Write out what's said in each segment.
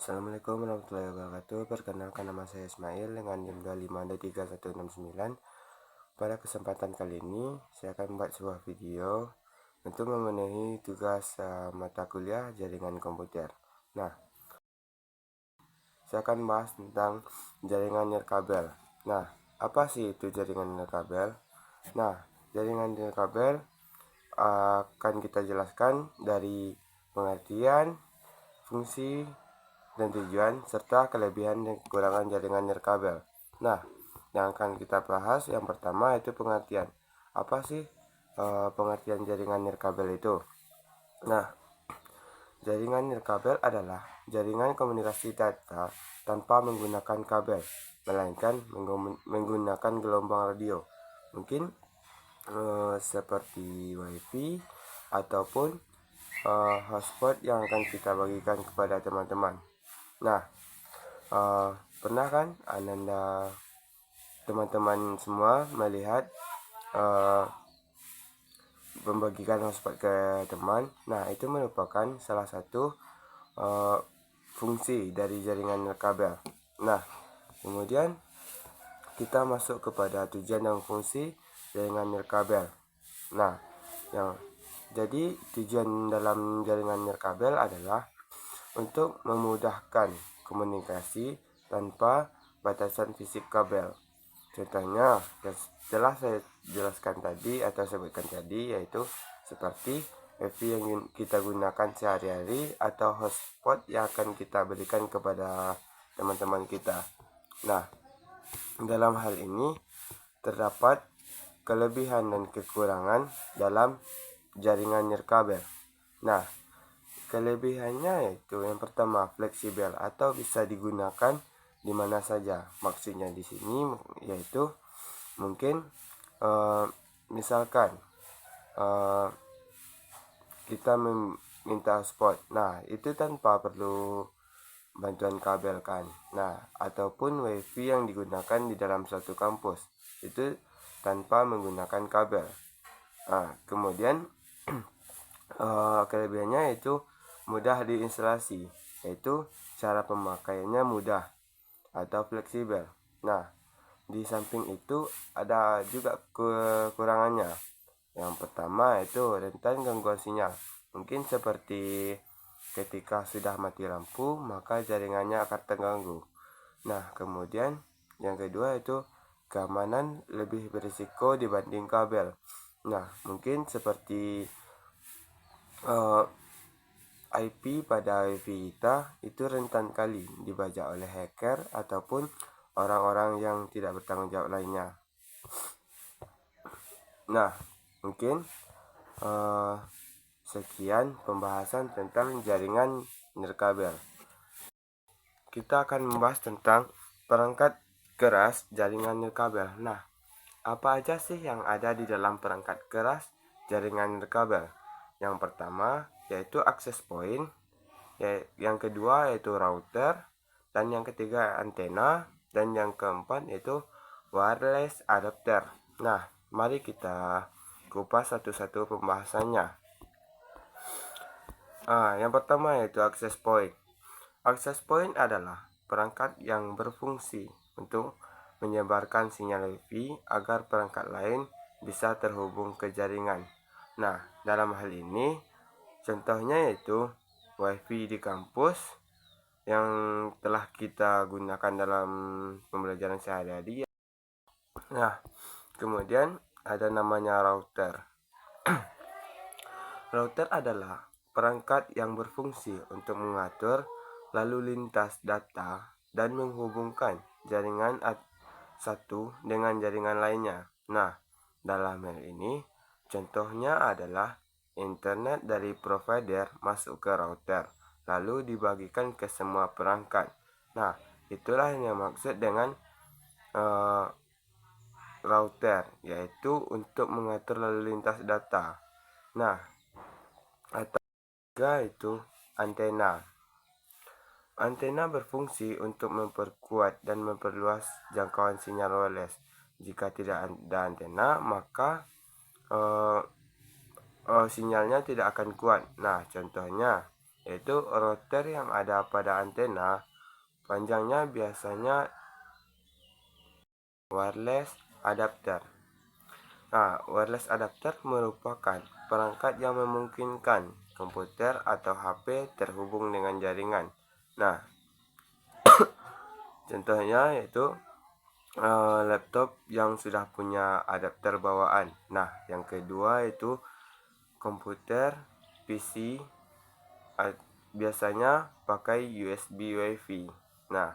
Assalamualaikum warahmatullahi wabarakatuh. Perkenalkan, nama saya Ismail dengan NIM 2523169. Pada kesempatan kali ini saya akan membuat sebuah video untuk memenuhi tugas mata kuliah jaringan komputer. Nah, saya akan bahas tentang jaringan nirkabel. Nah, apa sih itu jaringan nirkabel? Nah, jaringan nirkabel akan kita jelaskan dari pengertian, fungsi, dan tujuan, serta kelebihan dan kekurangan jaringan nirkabel. Nah, yang akan kita bahas yang pertama itu pengertian. Apa sih pengertian jaringan nirkabel itu? Nah, jaringan nirkabel adalah jaringan komunikasi data tanpa menggunakan kabel, melainkan menggunakan gelombang radio. Mungkin seperti WiFi ataupun hotspot yang akan kita bagikan kepada teman-teman. Nah, pernah kan Ananda teman-teman semua melihat membagikan hotspot ke teman? Nah, itu merupakan salah satu fungsi dari jaringan nirkabel. Nah, kemudian kita masuk kepada tujuan dan fungsi jaringan nirkabel. Nah, jadi tujuan dalam jaringan nirkabel adalah untuk memudahkan komunikasi tanpa batasan fisik kabel. Contohnya, setelah saya jelaskan tadi atau sebutkan tadi, yaitu seperti WiFi yang kita gunakan sehari-hari atau hotspot yang akan kita berikan kepada teman-teman kita. Nah, dalam hal ini terdapat kelebihan dan kekurangan dalam jaringan nirkabel. Nah, kelebihannya yaitu yang pertama, fleksibel atau bisa digunakan di mana saja. Maksudnya di sini yaitu mungkin misalkan kita meminta hotspot. Nah, itu tanpa perlu bantuan kabel kan. Nah, ataupun WiFi yang digunakan di dalam suatu kampus itu tanpa menggunakan kabel. Nah, kemudian kelebihannya yaitu mudah diinstalasi, yaitu cara pemakaiannya mudah atau fleksibel. Nah, di samping itu ada juga kekurangannya. Yang pertama itu rentan gangguan sinyal. Mungkin seperti ketika sudah mati lampu, maka jaringannya akan terganggu. Nah, kemudian yang kedua itu keamanan lebih berisiko dibanding kabel. Nah, mungkin seperti IP pada WiFi kita itu rentan kali dibajak oleh hacker ataupun orang-orang yang tidak bertanggung jawab lainnya. Nah, mungkin sekian pembahasan tentang jaringan nirkabel. Kita akan membahas tentang perangkat keras jaringan nirkabel. Nah, apa aja sih yang ada di dalam perangkat keras jaringan nirkabel? Yang pertama yaitu access point, yang kedua yaitu router, dan yang ketiga antena, dan yang keempat yaitu wireless adapter. Nah, mari kita kupas satu-satu pembahasannya. Yang pertama yaitu access point. Access point adalah perangkat yang berfungsi untuk menyebarkan sinyal WiFi agar perangkat lain bisa terhubung ke jaringan. Nah, dalam hal ini contohnya yaitu WiFi di kampus yang telah kita gunakan dalam pembelajaran sehari-hari. Nah, kemudian ada namanya router. Router adalah perangkat yang berfungsi untuk mengatur lalu lintas data dan menghubungkan jaringan satu dengan jaringan lainnya. Nah, dalam hal ini contohnya adalah internet dari provider masuk ke router lalu dibagikan ke semua perangkat. Nah, itulah yang maksud dengan router, yaitu untuk mengatur lalu lintas data. Nah, atau juga itu antena. Antena berfungsi untuk memperkuat dan memperluas jangkauan sinyal wireless. Jika tidak ada antena, maka sinyalnya tidak akan kuat. Nah, contohnya yaitu router yang ada pada antena panjangnya biasanya wireless adapter. Nah, wireless adapter merupakan perangkat yang memungkinkan komputer atau HP terhubung dengan jaringan. Nah, contohnya yaitu laptop yang sudah punya adapter bawaan. Nah, yang kedua itu komputer PC biasanya pakai USB Wi-Fi. Nah,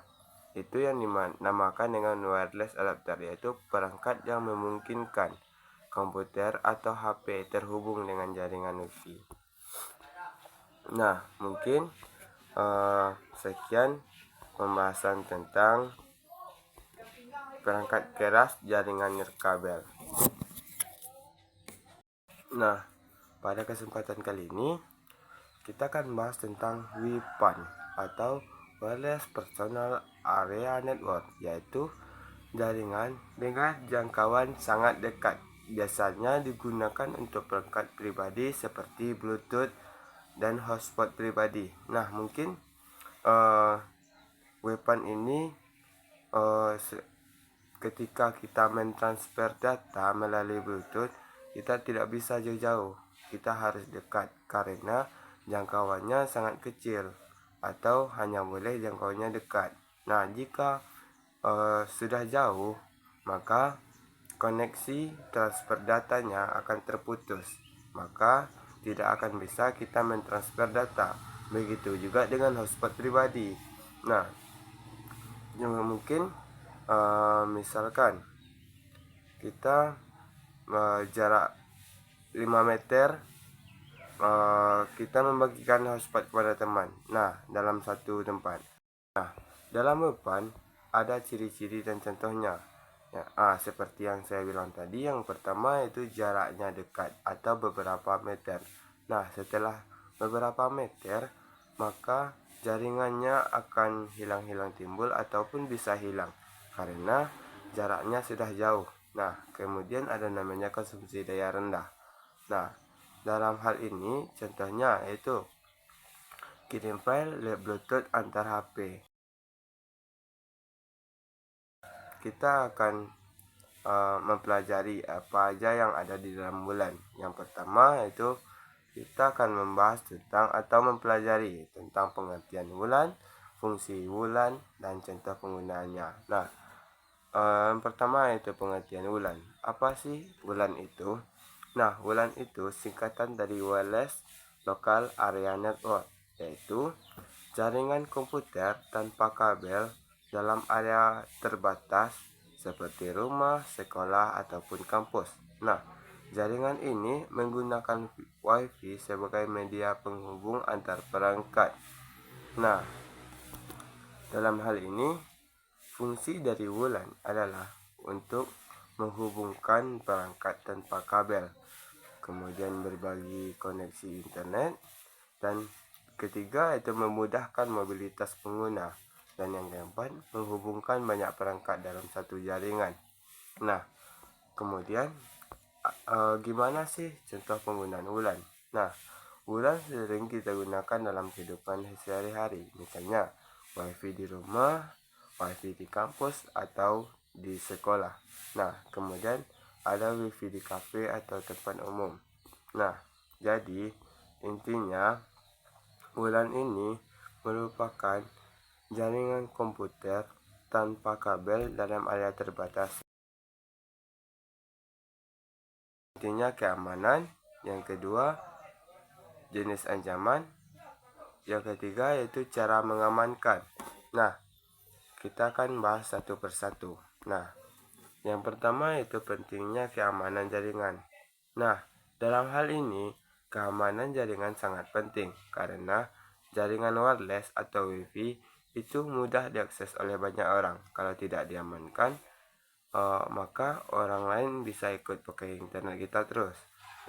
itu yang dinamakan dengan wireless adapter, yaitu perangkat yang memungkinkan komputer atau HP terhubung dengan jaringan Wi-Fi. Nah, mungkin sekian pembahasan tentang perangkat keras jaringan nirkabel. Nah, pada kesempatan kali ini kita akan bahas tentang WPAN atau Wireless Personal Area Network, yaitu jaringan dengan jangkauan sangat dekat. Biasanya digunakan untuk perangkat pribadi seperti Bluetooth dan hotspot pribadi. Nah, mungkin WPAN ini ketika kita mentransfer data melalui Bluetooth, kita tidak bisa jauh-jauh, kita harus dekat karena jangkauannya sangat kecil atau hanya boleh jangkauannya dekat. Nah, jika sudah jauh, maka koneksi transfer datanya akan terputus, maka tidak akan bisa kita mentransfer data. Begitu juga dengan hotspot pribadi. Nah, mungkin misalkan kita jarak 5 meter, kita membagikan hotspot kepada teman. Nah, dalam satu tempat. Nah, dalam WPAN ada ciri-ciri dan contohnya. Ya, seperti yang saya bilang tadi, yang pertama itu jaraknya dekat atau beberapa meter. Nah, setelah beberapa meter, maka jaringannya akan hilang-hilang timbul ataupun bisa hilang karena jaraknya sudah jauh. Nah, kemudian ada namanya konsumsi daya rendah. Nah, dalam hal ini contohnya yaitu kirim file lewat Bluetooth antar HP. Kita akan mempelajari apa aja yang ada di dalam bulan. Yang pertama yaitu kita akan membahas tentang atau mempelajari tentang pengertian bulan, fungsi bulan, dan contoh penggunaannya. Nah, yang pertama yaitu pengertian bulan. Apa sih bulan itu? Nah, bulan itu singkatan dari Wireless Local Area Network, yaitu jaringan komputer tanpa kabel dalam area terbatas seperti rumah, sekolah, ataupun kampus. Nah, jaringan ini menggunakan Wi-Fi sebagai media penghubung antar perangkat. Nah, dalam hal ini, fungsi dari bulan adalah untuk menghubungkan perangkat tanpa kabel, kemudian berbagi koneksi internet, dan ketiga itu memudahkan mobilitas pengguna, dan yang keempat menghubungkan banyak perangkat dalam satu jaringan. Nah, kemudian gimana sih contoh penggunaan bulan? Nah, bulan sering kita gunakan dalam kehidupan sehari-hari, misalnya wifi di rumah, wifi di kampus, atau di sekolah. Nah, kemudian ada wifi di kafe atau tempat umum. Nah, jadi intinya bulan ini merupakan jaringan komputer tanpa kabel dalam area terbatas. Intinya keamanan, yang kedua jenis ancaman, yang ketiga yaitu cara mengamankan. Nah, kita akan bahas satu persatu. Nah, yang pertama yaitu pentingnya keamanan jaringan. Nah, dalam hal ini keamanan jaringan sangat penting karena jaringan wireless atau Wi-Fi itu mudah diakses oleh banyak orang. Kalau tidak diamankan, maka orang lain bisa ikut pakai internet kita terus.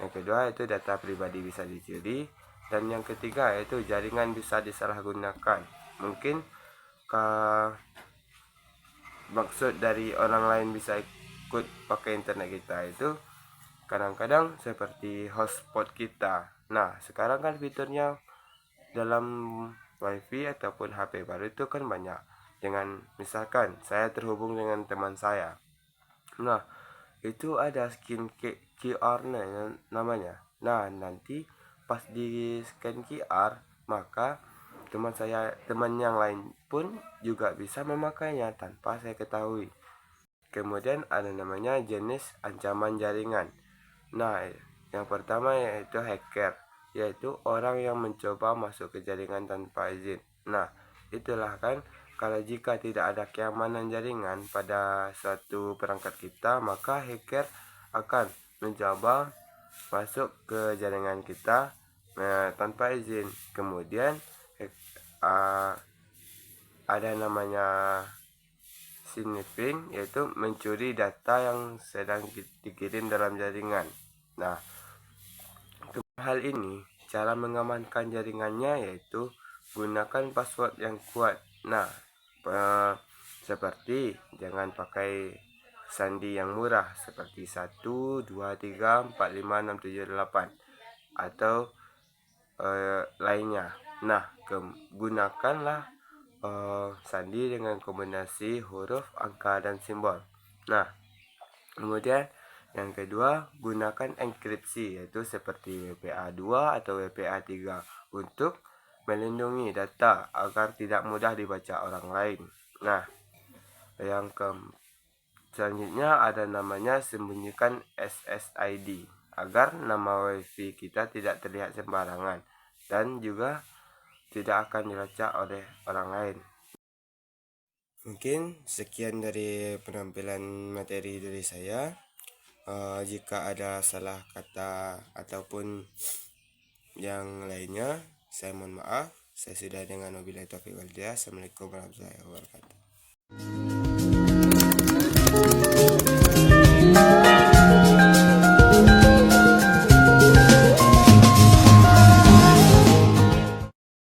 Yang kedua itu data pribadi bisa dicuri, dan yang ketiga yaitu jaringan bisa disalahgunakan. Mungkin maksud dari orang lain bisa ikut pakai internet kita itu kadang-kadang seperti hotspot kita. Nah, sekarang kan fiturnya dalam wifi ataupun HP baru itu kan banyak. Dengan misalkan saya terhubung dengan teman saya. Nah, itu ada skin QR namanya. Nah, nanti pas di scan QR, maka teman yang lain pun juga bisa memakainya tanpa saya ketahui. Kemudian ada namanya jenis ancaman jaringan. Nah, yang pertama yaitu hacker, yaitu orang yang mencoba masuk ke jaringan tanpa izin. Nah, itulah kan, kalau jika tidak ada keamanan jaringan pada suatu perangkat kita, maka hacker akan mencoba masuk ke jaringan kita tanpa izin. Kemudian uh, ada namanya sniffing, yaitu mencuri data yang sedang dikirim dalam jaringan. Nah, hal ini cara mengamankan jaringannya yaitu gunakan password yang kuat. Nah, seperti jangan pakai sandi yang murah seperti 1 2 3 4 5 6 7 8 atau lainnya. Nah, gunakanlah sandi dengan kombinasi huruf, angka, dan simbol. Nah, kemudian yang kedua, gunakan enkripsi, yaitu seperti WPA2 atau WPA3 untuk melindungi data agar tidak mudah dibaca orang lain. Nah, yang selanjutnya ada namanya sembunyikan SSID agar nama WiFi kita tidak terlihat sembarangan dan juga tidak akan dilacak oleh orang lain. Mungkin sekian dari penampilan materi dari saya. Jika ada salah kata ataupun yang lainnya, saya mohon maaf. Saya sudah dengan wabillahi taufiq wal hidayah. Assalamualaikum warahmatullahi wabarakatuh.